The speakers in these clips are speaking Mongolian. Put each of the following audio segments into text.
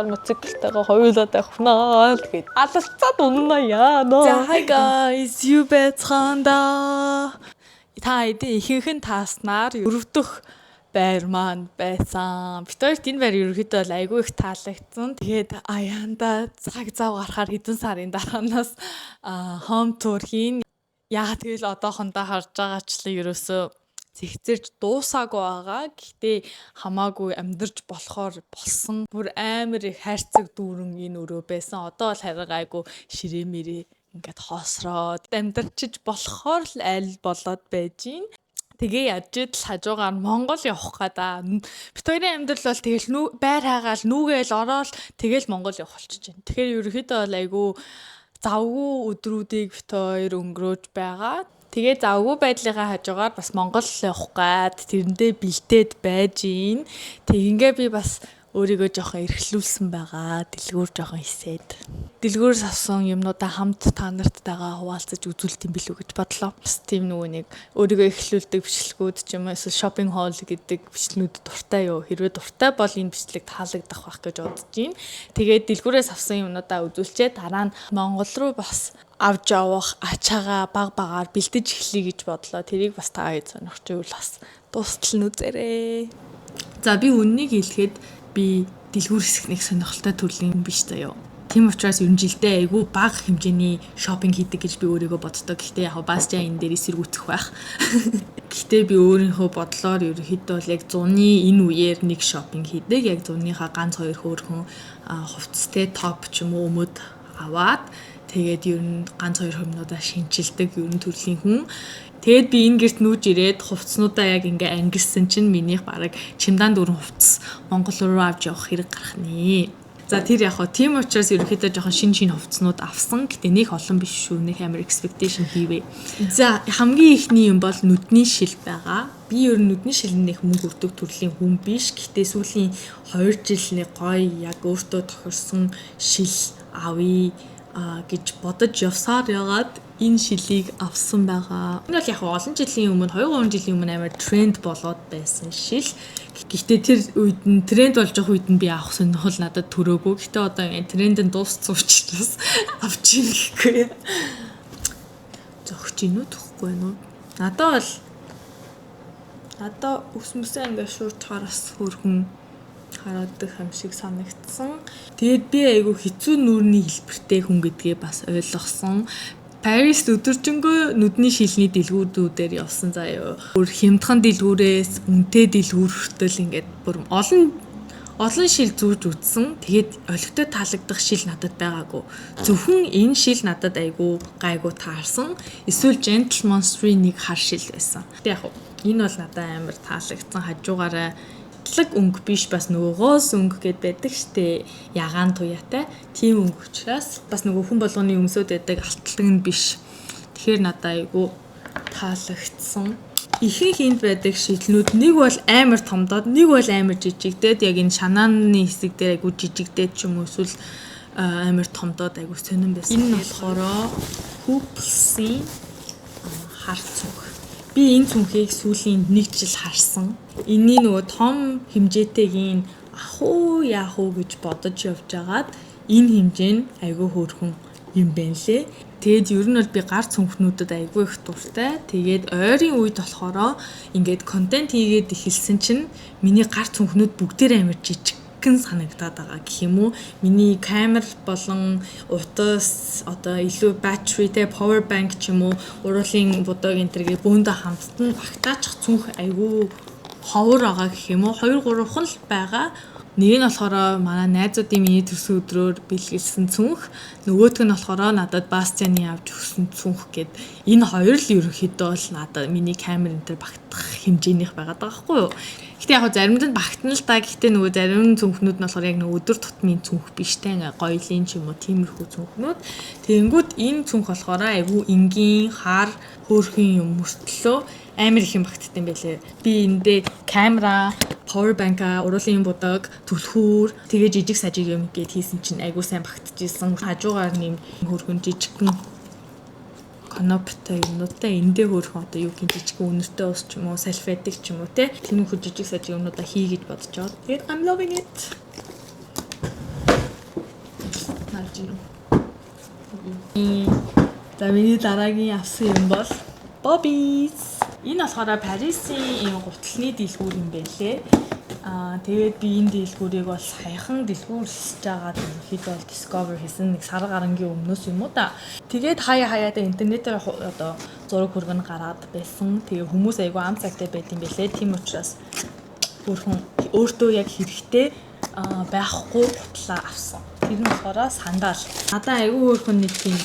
болохоор мотоциклтайгаа хоёулаа тавихнаа тэгээд алалцаад унна яа нөө. За hi guys, юу байцгаанда. Та эдийн ихэнх нь тааснаар өрөвдөх байр маань байсан. Битүүрт энэ байр ерөөхдөө бол айгүй их таалагдсан. Тэгээд аяанда цаг зав гарахаар хэдэн сарын дараанаас home tour хийн. Яа тэгэл одоохондоо харж байгаачлаа ерөөсөө зэгцэрж дуусаагүй байгаа. Гэхдээ хамаагүй амьдарч болохоор болсон. Бүр амар их хайрцаг дүүрэн энэ өрөө байсан. Одоо бол харин айгүй ширээ-мэрээ ингээд хоосроод амьдарчиж болохоор л аль болоод байж гин. Тэгээ яаж идэл хажуугаар Монгол явах гадаа. Бит хоёрын амьдрал бол тэгэл байр хаагаал нүгээл ороод тэгэл Монгол явах болчихж байна. Тэгэхээр ерөөхдөө бол айгүй завгүй өдрүүдийг бит хоёр өнгөрөөж байгаа. Тэгээ завгүй байдлынхаа хажуугаар бас Монгол явах гад тэрэндээ бэлдээд байж гин. Тэгингээ би бас өөрийгөө жоохон эрхлүүлсэн байгаа. Дэлгүүр жоохон хисээд. Дэлгүүрээс авсан юмнуудаа хамт та нартайгаа хуваалцаж үзүүлт юм билүү гэж бодлоо. Бас тийм нөгөө нэг өөрийгөө эрхлүүлдэг бичлэгүүд ч юм уу эсвэл шопинг холл гэдэг бичлэгүүд дуртай юу? Хэрвээ дуртай бол энэ бичлэг таалагдах байх гэж бодож байна. Тэгээд дэлгүүрээс авсан юмнуудаа үзүүлчээ дараа нь Монгол руу бас авч явах ачаагаа баг багаар бэлдэж эхлэе гэж бодлоо. Тэрийг бас та хэд сонирхож ивэл бас дуустал нь үзээрэй. За би үннийг хэлэхэд би дэлгүүр хэсгэх сонирхолтой төрлийн биш заяа. Тийм учраас ер нь жилдээ айгүй бага хэмжээний шопинг хийдэг гэж би өөрийгөө боддог. Гэхдээ яг бас жаа энэ дээр эсэргүүцэх байх. Гэхдээ би өөрийнхөө бодлоор ерөөхдөө бол яг зуны энэ үеэр нэг шопинг хийдэг. Яг зуныхаа ганц хоёр хөөрхөн хувцастай топ ч юм уу өмөд аваад тэгээд ер нь ганц хоёр хөрмнүүдээ шинчилдэг ер нь төрлийн хүн. Тэгэд би энэ гэрт нүүж ирээд хувцснуудаа яг ингээ ангилсан чинь минийх бараг чимдан дөрвөн хувцас Монгол руу авч явах хэрэг гарах нэ. За тэр яг хоо тийм учраас ерөөхдөө жоохон шин хувцснууд авсан. Гэтэ нэг олон биш шүү. Нэг амар expectation хийвээ. За хамгийн ихний юм бол нүдний шил байгаа. Би ер нь нүдний шилнэх мөнгө өрдөг төрлийн хүн биш. Гэтэ сүүлийн 2 жил нэг гоё яг өөртөө тохирсон шил авъя гэж бодож явсаар ягаад энэ шилийг авсан байгаа. Энэ бол яг олон жилийн өмнө 2-3 жилийн өмнө амар тренд болоод байсан шил. Гэхдээ тэр үед нь тренд болж байгаа үед нь би авах сонирхол надад төрөөгүй. Гэхдээ одоо тренд нь дууссан учраас авч ийн гэхгүй. Зогч ийн үү тахгүй нөө. Надад ус мүсээ ингээ шууд хараас хөрхөн хараадаг юм шиг санагдсан. Тэгэд би айгүй хэцүү нүрийн хэлбэртэй хүн гэдгээ бас ойлгосон. Парис өдөржингөө нүдний шилний дэлгүүрүүдээр явсан заяа. Өөр хямдхан дэлгүүрээс үнэтэй дэлгүүр хүртэл ингээд бүр олон шил зүүж үтсэн. Тэгээд олигтой таалагдах шил надад байгаагүй. Зөвхөн энэ шил надад айгүй гайгүй таарсан. Эсвэл Gentleman Street нэг хар шил байсан. Тэг яг энэ бол надад амар таалагдсан. Хажуугаараа өнгө биш бас нөгөө гоос өнгө гэд байдаг штэ ягаан туяатай тийм өнгө учраас бас нөгөө хүн болгоны өмсөд байдаг алтлаг нь биш. Тэгэхээр надад айгу таалагдсан. Ихэнх энд байдаг шилнүүд нэг бол амар томдоод нэг бол амар жижигдээд яг энэ шанааны хэсэг дээр айгу жижигдээд ч юм уу эсвэл амар томдоод айгу сонирн байсан. Энэ нь болохоор Hoops-ийн хар цүнх. Би энэ цүнхийг сүүлийн 1 жил харсан. Энийн нөгөө том хэмжээтэйг ах уу яах уу гэж бодож явж агаад энэ хэмжээ нь айгүй хөөрхөн юм байна лээ. Тэгээд ер нь бол би гар цүнхнүүдэд айгүй их дуртай. Тэгээд ойрын үед болохоро ингээд контент хийгээд эхэлсэн чинь миний гар цүнхнүүд бүгдээр амар жижиг санагдаад байгаа гэх юм уу. Миний камер болон утас одоо илүү batteryтэй power bank ч юм уу уруулын бодог энтергээ бөөндө хамтдан багтаачих цүнх айгүй ховор байгаа гэх юм уу. 2-3 хон л байгаа. Нэг нь болохоор манай найзуудын миний төрсөн өдрөөр бэлгэлсэн цүнх, нөгөөх нь болохоор надад Бастианы авч өгсөн цүнх гэд энэ хоёр л ерөнхийдөө бол надад миний камер энтер багтах хэмжээнийх байгаа даахгүй юу. Гэтэ яг заримд нь багтана л да. Гэтэ нөгөө зарим цүнхнүүд нь болохоор яг нөгөө өдөр тутмын цүнх биш те гоёлын ч юм уу тиймэрхүү цүнхнүүд. Тэгэнгүүт энэ цүнх болохоор айгүй энгийн хар хөөрхөн юм мөртлөө амар их юм багтдаг юм байлээ. Би эндээ камера, power bank, уруулын бодог, түлхүүр, тэгээ жижиг сажиг юм гээд хийсэн чинь айгүй сайн багтчихсэн. Хажуугаар нэм хөргөн жижигхэн каноптай юмнуудаа эндээ хөрхөн одоо юу гин жижигхэн үнэртэй ус ч юм уу, салфетик ч юм уу те. Тэмхүү жижиг сажиг юмнуудаа хий гэж бодож байгаа. Тэгээд I'm loving it. гэж юм. За миний дараагийн авсан юм бол Bobbies. Энэ болохоор Парисын ийм гутлын дэлгүүр юм байлээ. Тэгээд би энэ дэлгүүрийг бол саяхан дэлгүүрлэж байгаа ерөнхийдөө бол discover хийсэн нэг сар гарангийн өмнөөс юм уу та. Тэгээд хаяада интернетээр одоо зураг хөргөн гараад байсан. Тэгээ хүмүүс айгүй ам цагтай байт юм байлээ. Тийм учраас бүрхэн өөртөө яг хэрэгтэй байхгүй гутлаа авсан. Тэр нь болохоор сандал. Надаа айгүй хөөрхөн нэг тийм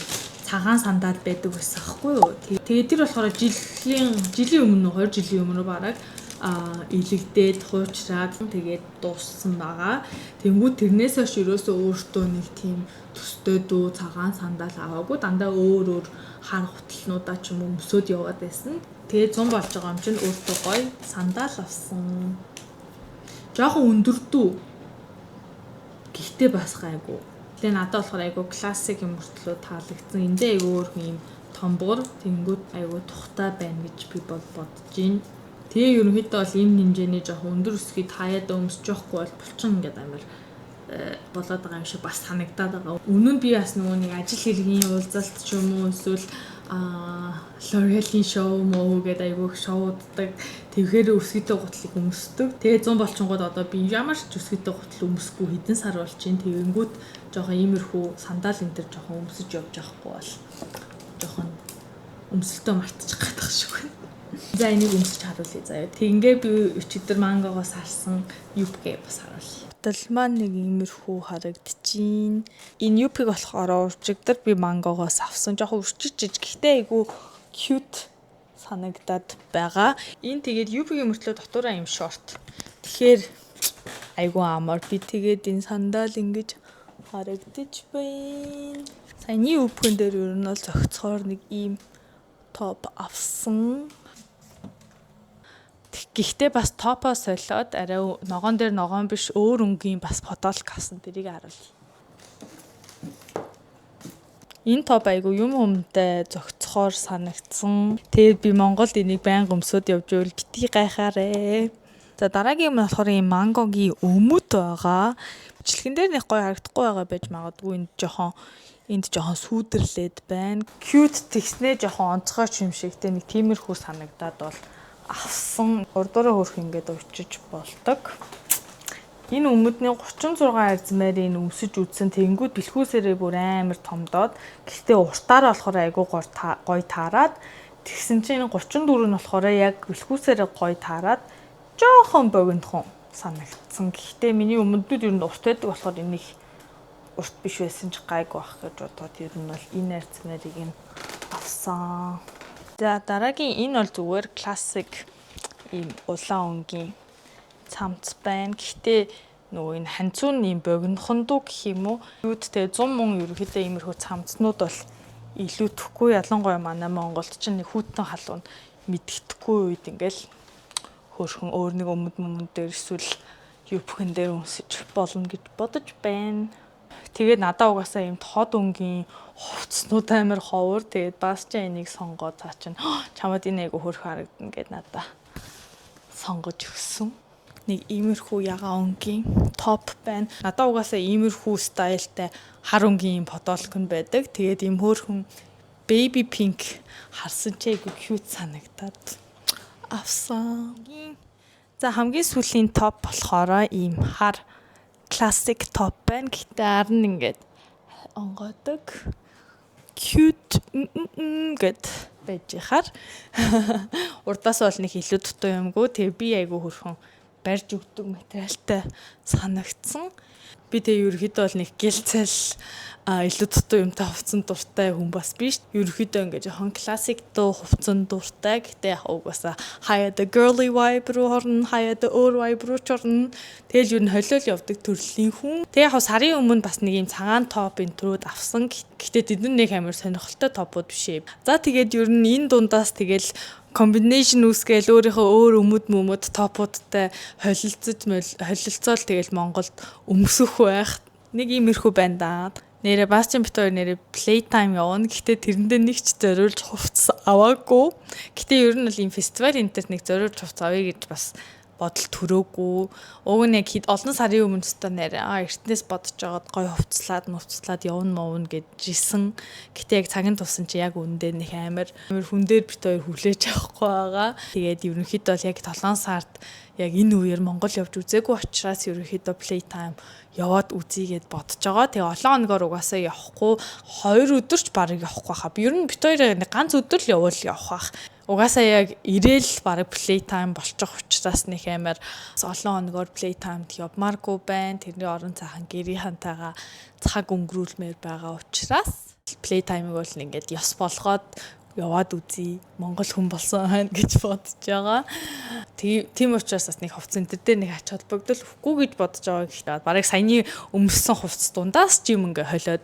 цагаан сандал байдаг байсан байхгүй юу. Тэгээд тэр болохоор жилийн өмнө 2 жилийн өмнө бараг илэгдээд хуучраад тэгээд дууссан байгаа. Тэнгүүд тэрнээс хойш ерөөсөө өөртөө нэг тийм төстэй дүү цагаан сандал аваагүй. Дандаа өөр хар гутлнуудаа ч юм уу өмсөд яваад байсан. Тэгээд 100 болж байгаа юм чинь өөртөө гоё сандал авсан. Жохон өндөрдөө. Гэхдээ бас гайгүй. Тэгээ надад болохоор айгүй классик юм мөртлөө таалагдсан. Эндээ айгүй өөр юм томбор тэнгүүд айгүй тухтай байна гэж би бодож байна. Тэгээ ерөнхийдөө бол ийм хэмжээний жоохон өндөр өсгий хаяад өмсөж явахгүй бол булчин ингээд амар болоод байгаа юм шиг бас санагдаад байгаа. Өмнө нь би бас нөгөө нэг ажил хэргийн уулзалт ч юм уу эсвэл L'Oreal-ийн шоу муу гэдэг айгүй шоуддаг. Тэгэхээр өсгийтэй гутлыг өмсдөг. Тэгээ 100 болчингууд одоо би ямар ч өсгийтэй гутал өмсөхгүй хэдэн сар болж чинь тэгэнгүүт жоохон иймэрхүү сандал энэ төр жоохон өмсөж явж явахгүй бол жоохон өмсөлтөө мартчих гадах шиг байна. За энийг өмсөж харуулъя заяа. Тэгингээ би өчигдөр мангогоос харсан юбкээ бас харуулъя. Бодол маань нэг иймэрхүү харагдчихин. Энэ юбкийг болохоор өчигдөр би мангогоос авсан. Жоохон өрчиж гэхдээ айгүй cute санагдаад байгаа. Энэ тэгээд юбкийн мөртлөө дотоороо юм шорт. Тэгэхээр айгүй амар. Би тэгээд энэ сандал ингэж харагдчих байна. Саяны юбкэн дээр ер нь бол зөгцохоор нэг ийм топ авсан. Гэхдээ бас топоо солиод арай ногоон дээр ногоон биш өөр өнгийн бас фотолк авсан. Тэрийг харуулъя. Энэ топ айгу юм өмтэй зөгцохоор санагдсан. Тэгээд би Монголд энийг байнга өмсөд явж байвал бити гайхаарэ. За дараагийн юм болохоор ийм мангогийн өмөт байгаа. Бичлэгэн дээр нэг гоё харагдахгүй байгаа байж магадгүй энд жоохон сүйдэрлээд байна. Cute тэгснээ жоохон онцгой юм шигтэй нэг тиймэрхүү санагдаад бол авсан. Урдуураа хөрх ингээд уучиж болдог. Энэ өмөдний 36 арзмаар өмсөж үзсэн. Тэнгүүд бэлхүүсээрээ бүр амар томдоод. Гэхдээ уртаар болохоор айгүй гоё таарад. Тэгсэн чинь 34 нь болохоор яг бэлхүүсээрээ гоё таарад. Жохон богинохон санагдсан. Гэхдээ миний өмөднүүд ер нь урт байдаг болохоор энийг урт биш байсан ч гайгүй байх гэж бодоод ер нь бол энэ арзмаарыг нь авсан. За дараагийн энэ бол зүгээр классик ийм улаан өнгийн цамц байна. Гэхдээ нөгөө энэ ханцуун ийм богинохондуу гэх юм уу. Юудтэй 100 мөн ерөөхдөө иймэрхүү цамцнууд бол илүүдэхгүй. Ялангуяа манай Монголд чинь нэг хүүтэн халуун мэддэхгүй үед ингээл хөөрхөн өөр нэг өмд дээр эсвэл юбхэн дээр өмсөж болно гэж бодож байна. Тэгээд надаа угаасаа ийм тод өнгийн хувцснууд амар ховор. Тэгээд бас ч энийг сонгоод цаа чинь чамд энэ айгу хөрх харагдана гэд надаа сонгож өгсөн. Нэг иймэрхүү ягаан өнгийн топ байна. Надаа угаасаа иймэрхүү стайлтай хар өнгийн фотолк нь байдаг. Тэгээд ийм хөөрхөн baby pink харсан ч айгу cute санагдаад авсан. За хамгийн сүүлийн топ болохоор ийм хар классик топ байна. Гэхдээ ар нь ингээд онгодог cute гэд байж хаар. Урдаас бол нэг илүү дутуу юмгүй. Тэгээ би айгүй хөрхөн барьж өгдөг материалтай санагдсан. Би тэгээ ерөөхдөө бол нэг гэлцэл илүү дутуу юмтай хувцсан дуртай хүн бас биш. Ерөөхдөө ингээд жоохон классик дуу хувцсан дуртай. Гэтэ яг угаасаа хаяада girly vibe руу хорно, хаяада өөр vibe руу чорно. Тэгэл ер нь холиол явдаг төрлийн хүн. Тэгээ яг сарын өмнө бас нэг юм цагаан топ интрод авсан. Гэтэ тэд нэг амар сонирхолтой топууд биш ээ. За тэгээд ер нь энэ дундаас тэгэл комбинашн үүсгээл өөрийнхөө өөр өмд топуудтай холилцоол тэгэл Монголд өмсөх байх. Нэг иймэрхүү байна да. Нэрэ Басчин битүүр нэрэ playtime явна. Гэхдээ тэрэндээ нэг ч зориулж хувцас аваагүй. Гэхдээ ер нь бол ийм фестивал интернет нэг зориулж хувцас авъя гэж бас бодол төрөөгүй. Уг нь яг хэд олон сарын өмнө өстө нэрээ эртнээс бодож байгаад гоё хувцлаад явна мовно гэжсэн. Гэтэ яг цагийн тусан чи яг үндэ нэг амар хүн дээр бит хоёр хүлээж авахгүй байгаа. Тэгээд ерөнхийдөө бол яг 7 сард яг энэ үеэр Монгол явж үзээгүй учраас ерөнхийдөө playtime яваад үзье гэд бодож байгаа. Тэгээ олон хоногор угаасаа явахгүй 2 өдөрч барыг явахгүй хаа. Ер нь бит хоёр ганц өдөр л явал явах бах. Угаасаа яг ирээл бараг playtime болчих учраас нэг амар олон хоногор playtime-д явмааргүй байна. Тэрний орон цаахан гэрийнхантайгаа цаг өнгөрүүлмээр байгаа учраас playtime-ыг бол ингээд ёс болгоод яваад үзье. Монгол хүн болсон байна гэж бодож байгаа. Тийм учраас бас нэг хувц энэ дээр нэг ач холбогдол өгөхгүй гэж бодож байгаа гэхдээ бараг саяны өмссөн хувцс дундаас ч юм ингээ холиод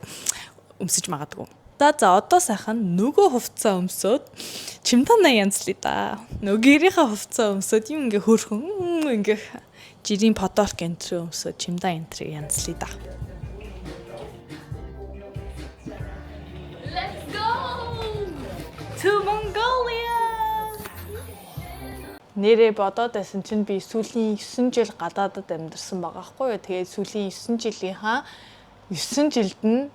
өмсөж магадгүй. За одоо сайхан нөгөө хувцаа өмсөөд чимтана янзлаа да. Нөгөө гэрийнхаа хувцаа өмсөөд юм ингээ хөөрхөн ингээ жирийн подолк энтри өмсөөд чимдаа энтри янзлаа да. Let's go to Mongolia. Нэрээ бодоод байсан чинь би сүүлийн 9 жил гадаадад амьдарсан байгаа хгүй юу. Тэгээд сүүлийн 9 жилийнхаа 9 жилд нь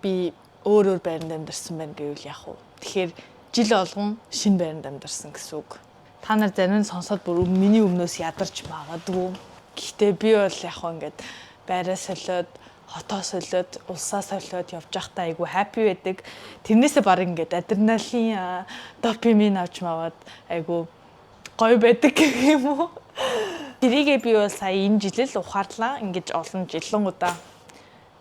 би өөр байранд амьдарсан байна гэвэл яах вэ? Тэгэхээр жил болгон шинэ байранд амьдарсан гэсэн үг. Та нар зарим нь сонсоод бүр миний өмнөөс ядарч магадгүй. Гэхдээ би бол яах вэ ингээд байраа солиод, хотоо солиод, улсаа солиод явж байхдаа айгүй happy байдаг. Тэрнээсээ баг ингээд адреналин, допамин авч маваад айгүй гоё байдаг гэх юм уу? Тэрийгээ би бол сая энэ жил л ухаарлаа. Ингээд олон жилэн удаа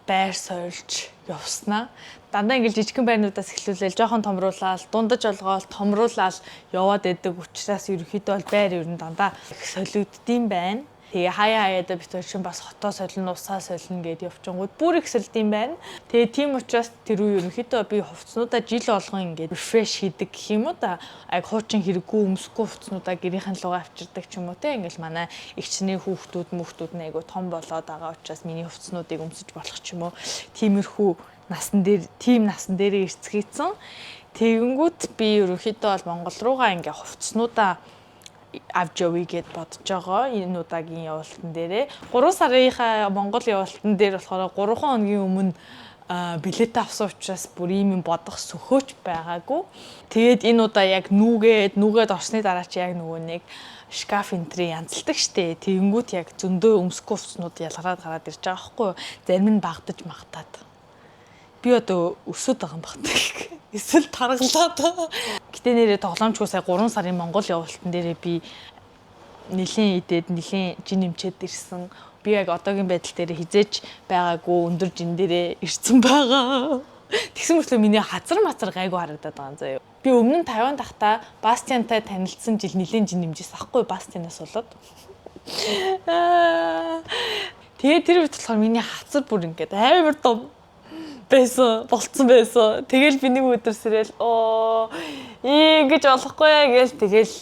байр сольж явснаа. Дандаа ингээл жижигхэн байрнуудаас эхлүүлээл жоохон томруулаад, дундаж олгоол, томруулаад яваад байдаг учраас ерөнхийдөө бол байр ер нь дандаа их солигддсан байна. Тэгээ хаяада бит чинь бас хотоо солино, усаа солино гэд явчингууд бүр их солидсан байна. Тэгээ тийм учраас тэр үе ерөнхийдөө би хувцснуудаа жил болгон ингээд refresh хийдэг гэх юм уу та. Аг хуучин хэрэггүй өмсөхгүй хувцснуудаа гэрийнхэн лугаа авчирдаг ч юм уу те. Ингээл манай эгчний хүүхдүүд нь айгу том болоод байгаа учраас миний хувцснуудыг өмсөж болох ч юм уу. Тиймэрхүү насан дээрээ ирцгээсэн. Тэгэнгүүт би ерөнхийдөө бол Монгол руугаа ингээ хувцснуудаа авч явъя гэд бодож байгаа. Энэ удаагийн явалтан дээрээ 3 сарынхаа Монгол явалтан дээр болохоор 3 хоногийн өмнө билет авсан учраас бүр ийм бодох сөхөөч байгаагүй. Тэгээд энэ удаа яг нүгээд орсны дараа чи яг нөгөө нэг шкаф энтри янзалдаг штэ. Тэгэнгүүт яг зөндөө өмсөхгүй хувцснууд ялгараад гараад ирж байгаа байхгүй юу? Зарим нь багдаж магтаад. Би одоо өсөд байгаа юм багтаа. Эсвэл таргалаад. Гэтэ нэрээ тоглоомчгүй сая 3 сарын Монгол явалтан дээрээ би нэлийн жин нэмчээд ирсэн. Би яг одоогийн байдал дээр хизээч байгаагүй өндөр жин дээрээ ирсэн байгаа. Тэгсэн мөртлөө миний хазар мацар гайгүй харагдаад байгаа юм заяа. Би өмнө нь Тайван дахта Бастиантай танилцсан жил нэлийн жин нэмжээс ахгүй Бастианаас болоод. Тэгээ тэр үед болохоор миний хазар бүр ингээд амар том болцсон байсан. Тэгэл би нэг өдөр сэрэл ингэж болохгүй гээл тэгэл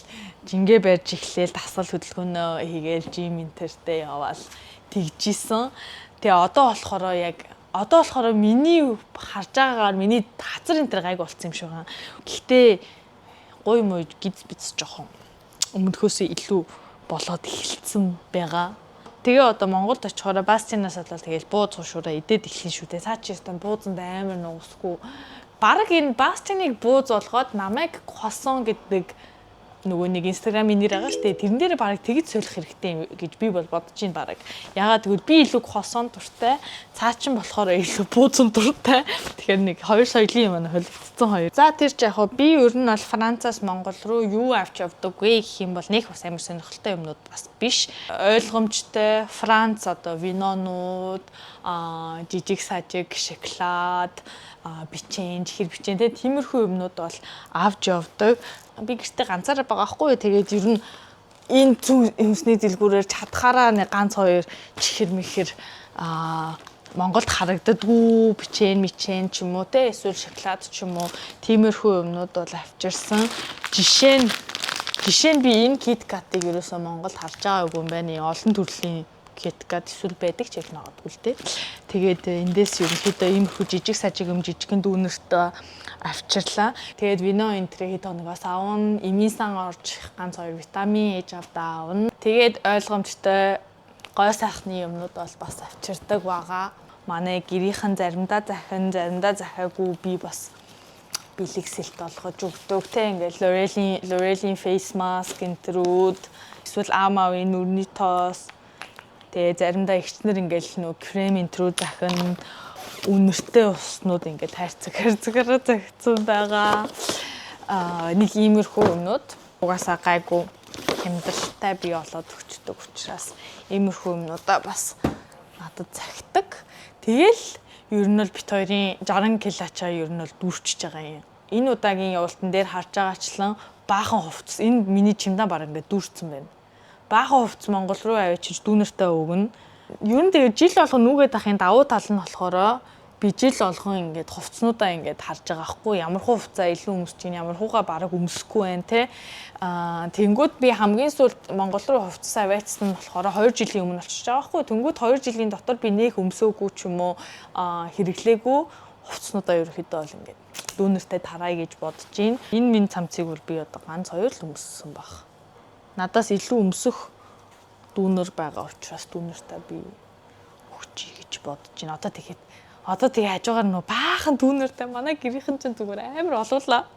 жингээ барьж эхлээл дасгал хөдөлгөөнөө хийгээл жим интертэй яваал тэгжсэн. Тэгээ одоо болохоор миний харж байгаагаар миний хазар интер гайг болцсон юм шиг байна. Гэхдээ гой мой гиз биц жоохон өмнөхөөсөө илүү болоод эхэлсэн байгаа. Тэгээ одоо Монголд очихоор Бастианаас болоод тэгэл бууз хушуураа идээд эхлэн шүү дээ. Цаа чи өстөн буузанд амар нуусгүй. Бараг энэ Бастианыг бууз болгоод намайг хосон гэдэг нөгөө нэг инстаграмын нэр байгаа шүү дээ. Тэрэн дээр бараг тэгж солих хэрэгтэй гэж би бол бодож байна бараг. Ягаад гэвэл би илүү хосон дуртай, цаа чин болохоор илүү буузан дуртай. Тэгэхээр нэг хоёр соёлын юм холигдсон хоёр. За тэр ч яг би ер нь бол Францаас Монгол руу юу авч явдаггүй гэх юм бол нэг бас амар сонирхолтой юмнууд бас биш. Ойлгомжтой Франц одоо винонууд, жижиг сажиг, шоколад, бичэн, чихэр бичэн тиймэрхүү юмнууд бол авч явдаг. Би гэртээ ганцаараа байгаа хгүй. Тэгээд ер нь энэ хүнсний дэлгүүрээр чадхаараа нэг ганц хоёр чихэр мэхэр Монголд харагддаггүй бичэн ч юм уу те эсвэл шоколад ч юм уу тиймэрхүү юмнууд бол авчирсан. Жишээ нь би энэ KitKat-ыг ерөөсөө Монголд харж байгаагүй юм байна. Олон төрлийн KitKat эсвэл байдаг ч их магадгүй л дээ. Тэгээд эндээс ерөнхийдөө иймэрхүү жижиг сажиг жижигхэн дүүнертэй авчирлаа. Тэгээд вино энтрээ хэд хоногоос аавн, эмийнсэн орж ганц 2 витамин ээж авдаа аавна. Тэгээд ойлгомжтой гой сайхны юмнууд бол бас авчирдаг байгаа. Манай гэрийнхэн заримдаа захин, заримдаа захиагүй би бас бэлэгсэлт болгож өгдөг те ингээл L'Oreal-ийн face mask энтрүүд эсвэл аавын нүрний тоос тэгээ заримдаа ихчнэр ингээл нөө крем энтрүүд захин үнэртэй уснууд ингээд хайрцагаараа загцсан байгаа. Нэг иймэрхүү юмнууд угаасаа гайгүй хямдалтай бий болоод өчтдөг учраас иймэрхүү юмнуудаа бас надад захидаг. Тэгэл ер нь бол бит хоёрын 60 килочаа ер нь бол дүүрчиж байгаа юм. Энэ удаагийн явуултан дээр харж байгаачлан баахан хувцас энэ миний чимдаа баг ингээд дүүрсэн байна. Баахан хувцас Монгол руу авчиж дүүнертэй өгнө. Ер нь тэгээ жил болгон нүгээд ахын давуу тал нь болохоор би жил болгон ингээд хувцснуудаа ингээд харж байгаа хгүй ямар хувцаа илүү өмсөж чинь ямар хуугаа бараг өмсөхгүй байна те. Тэнгүүд би хамгийн сүүлд Монгол руу хувцас аваачсан нь болохоор 2 жилийн өмнө очиж байгаа хгүй. Тэнгүүд 2 жилийн дотор би нэг өмсөөгүй ч юм уу хэрэглээгүй хувцснуудаа ерөөхдөө бол ингээд дүүнертэй тараа гэж бодож байна. Энэ минь цамцыг бол би одоо ганц 2 л өмссөн баг. Надаас илүү өмсөх дүүнер байгаа учраас дүүнертэй би өгчий гэж бодож байна. Одоо тэгээ хажуугаар нөө баахан дүүнертэй манай гэрийнхэн ч зүгээр амар олуулаа.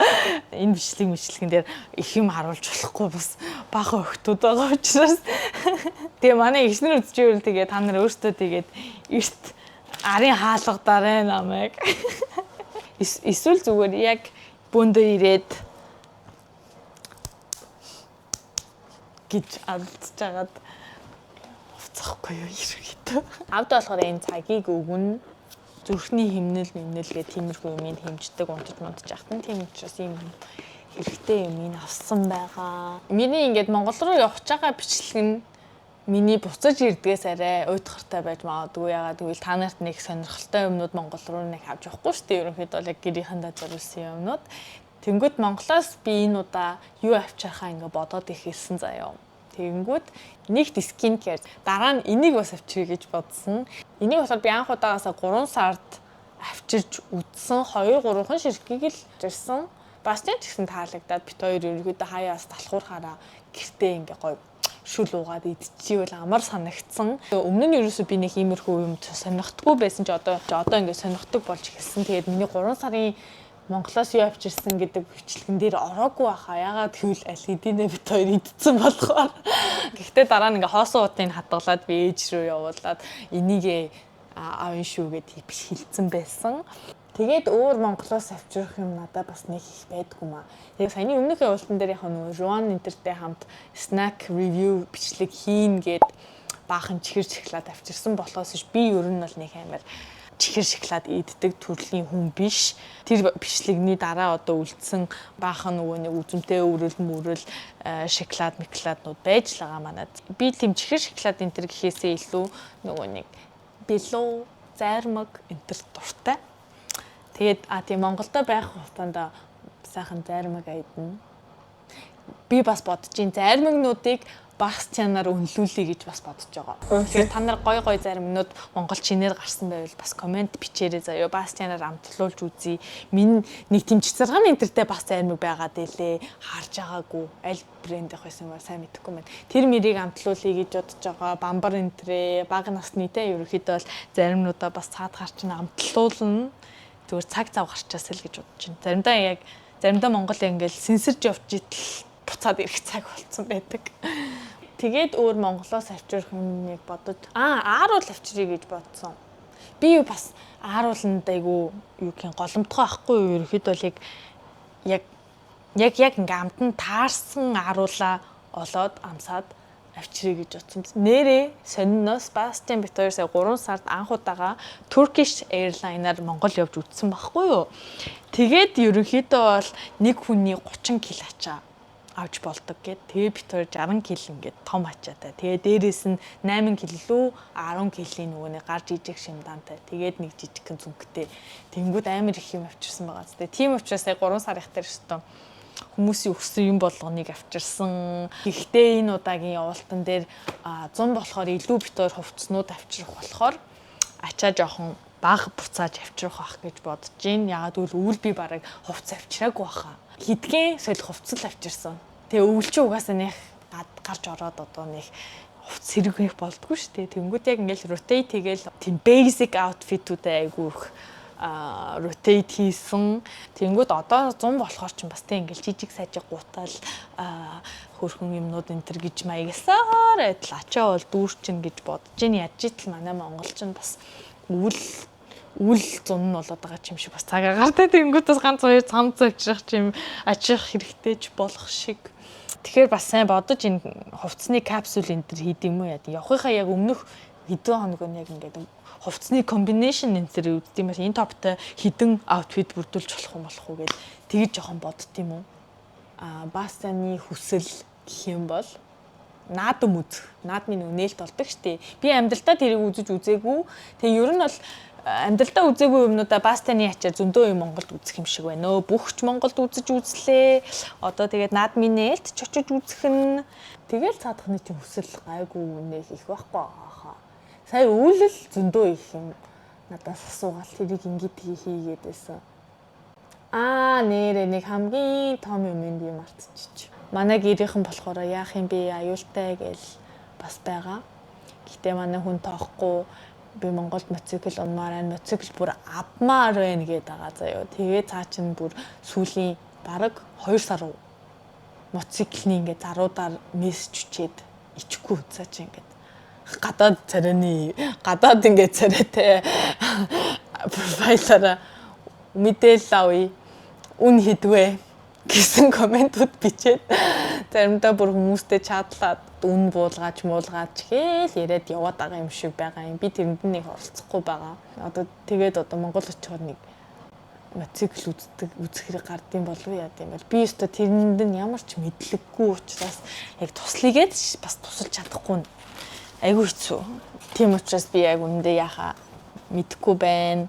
Энэ бичлэгэн дээр их юм харуулж болохгүй бас баахан охтууд байгаа учраас. Тэгээ манай ихнэр үзчихвэл тэгээ та нар өөрсдөө тэгээд эрт арын хаалгадаарай намайг. Эсвэл зүгээр яг бөөндөө ирээд гэж алдчихж хагаад хувцахгүй юу ерөөхдөө. Авд болохоор энэ цагийг өгнө. Зүрхний хэмнэл гэх тиймэрхүү юмыг хэмждэг унтаж ахтан тийм учраас ийм хэрэгтэй юмыг авсан байгаа. Миний ингээд Монгол руу явж байгаа бичлэг нь миний буцаж ирдгээс арай уйтгартай байж магадгүй. Ягаад гэвэл та нарт нэг сонирхолтой юмнууд Монгол руу нэг авч явахгүй шүү дээ. Ерөнхийдөө бол яг гэрийнхэндээ зориулсан юмнууд. Тэнгүүд Монголоос би энэ удаа юу авчирхаа ингээ бодоод ихэлсэн заяа. Тэнгүүд нэгт скин кер дараа нь энийг бас авчиръя гэж бодсон. Энийг болохоор би анх удаагаас 3 сард авчирж үзсэн 2-3хан ширхгийг л авчирсан. Бас ч гэсэн таалагдаад бит хоёр ерөнхийдөө хаяас талхуурхаараа гэртээ ингээ гоё шүл уугаад идчихвэл амар санагдсан. Өмнө нь ерөөсөө би нэг иймэрхүү юм сонирхдаггүй байсан ч одоо ингээ сонирхдаг болж эхэлсэн. Тэгээд миний 3 сарын Монголоос юу авчирсан гэдэг бичлэгэн дээр ороогүй баха. Ягаад гэвэл аль хэдийнэ бит хоёр идсэн болохоор. Гэхдээ дараа нь ингээ хоосон утыг хадгалаад би ээж рүү явуулаад энийг аавын шүү гэдгийг биш хэлсэн байсан. Тэгээд өөр Монголоос авчрах юм надад бас нэг их байдгүй маа. Яг саяны өмнөх явуултан дээр яг нөгөө Ruan Интертэй хамт snack review бичлэг хийн гээд баахан чихэр шоколад авчирсан болохоос би ер нь бол нэг амар чихэр шоколад иддэг төрлийн хүн биш. Тэр бичлэгний дараа одоо үлдсэн баахан нөгөө нэг үзмтэй өрөл шоколад микладнууд байж л байгаа манад. Би тийм чихэр шоколад энтер гэхээсээ илүү нөгөө нэг бэлүү, зайрмаг энтер дуртай. Тэгээд тийм Монголдо байх хугацаанд сайхан зайрмаг айдна. Би бас бодож ин зайрмагнуудыг багс чанаар өнлүүлье гэж бас бодож байгаа. Тэгэхээр та нар гой заримнууд Монгол чинээр гарсан байвал бас комент бичээрэй заяа. Бас чанаар амтлуулж үзье. Минь нэг тийм цэцэргэн интертэй бас заримыг байгаад байлээ. Харж байгаагүй. Аль брэнд их байсан ба сайн мэдэхгүй байна. Тэр мэрийг амтлуулъя гэж бодож байгаа. Бамбар интерээ, бага насны те ерөөхдөө бол заримнуудаа бас цаад гарч амтлуулна. Зүгээр цаг зав гарчаасаа л гэж бодож байна. Заримдаа Монгол ингээл сэнсэрж явж идэл буцаад ирэх цаг болсон байдаг. Тэгээд өөр Монголоос авчрах юмыг бодож ааруул авчръя гэж бодсон. Би бас аарууланд айгу юу гэх голомтгоо ахгүй юу ерөөхдөө бол яг ингээ амтан таарсан ааруулаа олоод амсаад авчръя гэж бодсон. Нэрээ сониноос Bastian бит 2 сая 3 сард анх удаага Turkish Airlines-аар Монгол явж үзсэн байхгүй юу. Тэгээд ерөнхийдөө бол нэг хүний 30 кг ачаа авч болдог гэд. Тэгээ бит 60 кг ингээд том ачаатай. Тэгээ дээрээс нь 8 кг лүү 10 кг-ийн нөгөөний гар жижиг шимдантай. Тэгээд нэг жижигхэн зүнхтэй. Тэнгүүд амар их юм авчирсан байгаа зү. Тийм учраас 3 сарын дээр өстөө хүмүүсийн өгсөн юм болгоныг авчирсан. Гэхдээ энэ удаагийн явуултан дээр 100 болохоор илүү битээр хувцснууд авчрах болохоор ачаа жоохон бага буцааж авчрах байх гэж бодож байна. Яагаад гэвэл өвөл би бараг хувц авчраагүй баха. Хидгэн солих хувцал авчирсан. Тэгээ өвөл чи угаасаа нэх гарч ороод одоо нэг хувц сэргэх болдгоо шүү дээ. Тэнгүүд яг ингээл rotate хийгээл тийм basic outfit-үүдээ айгүй их rotate хийсэн. Тэнгүүд одоо 100 болохоор ч бас тийм ингээл жижиг сажиг гутал хөрхөн юмнууд энэ төр гэж маягсаар адил ачаа бол дүүрчин гэж бодож байна. Яаж итл манай монголч нь бас үл зун нь болоод байгаа юм шиг бас цагаар гартаа тэнгүүд бас ганц хоёр цамц авчрах юм ачих хэрэгтэй ч болох шиг. Тэгэхээр бас сайн бодож энэ хувцсны капсул энэ төр хийд юм уу яа. Явахынхаа яг өмнөх хэдэн хоног нь яг ингээд хувцсны комбинашн энэ төр үүддэм байх. Энэ топтой хідэн аутфит бүрдүүлж болох уу гэж тэгж жоохон бодд юм уу. Бастаны хүсэл гэх юм бол наадам үзэх. Наадмын нээлт болдог штеп. Би амьдралдаа тэрийг үзэж үзээгүй. Тэгээ ер нь бол амьдралдаа үзээгүй юмнуудаа бастаны ачаа зөндөө юм Монголд үзэх юм шиг байна. Бүхч Монголд үзэж үзлээ. Одоо тэгээд наадмын нээлт ч очиж үзэх нь тэгэл цаадахны чинь хүсэл гайгүй нэл их байхгүй хаа. Сая үйлэл зөндөө их юм надаас асуугаал тэрийг ингэж хийгээд байсан. Нэрээ нэг хамгийн том юм би мартчихчих. Манай гэрийнхэн болохоор яах юм бэ аюултай гэж бас байгаа. Гэтэ манай хүн тоохгүй би Монголд моцикл унмаар байна. Моцикл бүр авмаар байна гэдэг байгаа заяа. Тэгээ цаа чин бүр сүүлийн бараг 2 сар моциклны ингээ заруудаар мессеж үчээд ичгүй цаа чин ингээ гадаад ингээ царайтай профайлаараа мэдээлэл авъя. Үн хідвэ гэсэн комментууд бичээд заримдаа бүр хүмүүстэй чатлаад үн буулгаач гээл яриад яваад байгаа юм шиг байгаа юм. Би тэрэнд нэг оролцохгүй байгаа. Одоо тэгээд Монгол очихоор нэг моцикл үзэх хэрэг гардыг болов яа гэм бэл. Би өстө тэрэнд нь ямар ч мэдлэггүй учраас яг туслыгээд бас тусалж чадахгүй. Айгүй хэцүү. Тийм учраас би яг үндэ яхаа мэдэхгүй байна.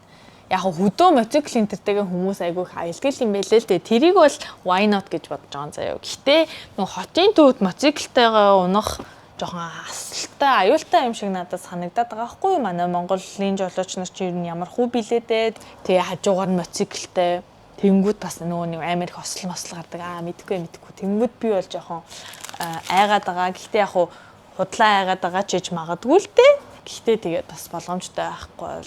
Яг хөдөө моцикл энтертэйгээ хүмүүс айгүй их аялдаг юм байлээ л дээ. Тэрийг бол why not гэж бодож байгаа заяа. Гэхдээ нөгөө хотын төвд моциклтайгаа унах жоохон асалтай, аюултай юм шиг надад санагдаад байгаа байхгүй юу? Манай Монголын жолооч нар чи ер нь ямар хүү билээ дээ. Тэгээ хажуугаар нь моциклтай. Тэнгүүд бас нөгөө нэг амар их осол гардаг. Мэдгүй. Тэнгүүд би бол жоохон айгаад байгаа. Гэхдээ яг худлаа айгаад байгаа ч гэж магадгүй л дээ. Гэхдээ тэгээд бас боломжтой байхгүй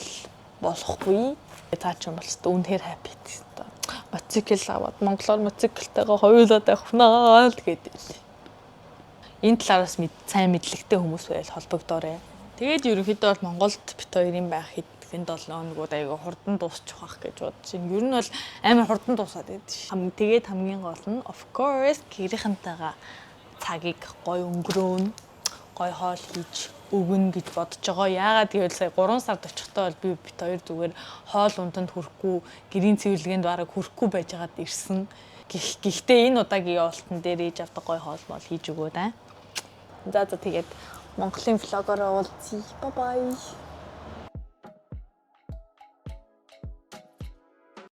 болохгүй. Цаа чин бол үнэхээр happy гэсэн. Моцикл аваад монголоор моциклтайгаа хоёулаад авахнаа гэдэг. Энэ талаараас сайн мэдлэгтэй хүмүүс байл холбогдоорой. Тэгээд ерөнхийдөө бол Монголд бит хоёрын байх хэдхэн 7 хоногуд аяга хурдан дуусчих واخ гэж бодож байна. Ер нь бол амар хурдан дуусаад байдаг ш. Тэгээд хамгийн гол нь of course гэрийнхэнтэйгээ цагийг гоё өнгөрөөн, гоё хоол хийж өгнө гэж бодож байгаа. Яагаад гэвэл сая 3 сард очихдоо бол би бит хоёр зүгээр хоол унтанд хүрэхгүй, гэрийн цэвэрлэгэнд бараг хүрэхгүй байж байгаад ирсэн. Гэхдээ энэ удаагийн явуултан дээр ээж авдаг гоё хоол мол хийж өгөөд аа. За тэгээд Монголын влогоор уулзъя. Bye bye.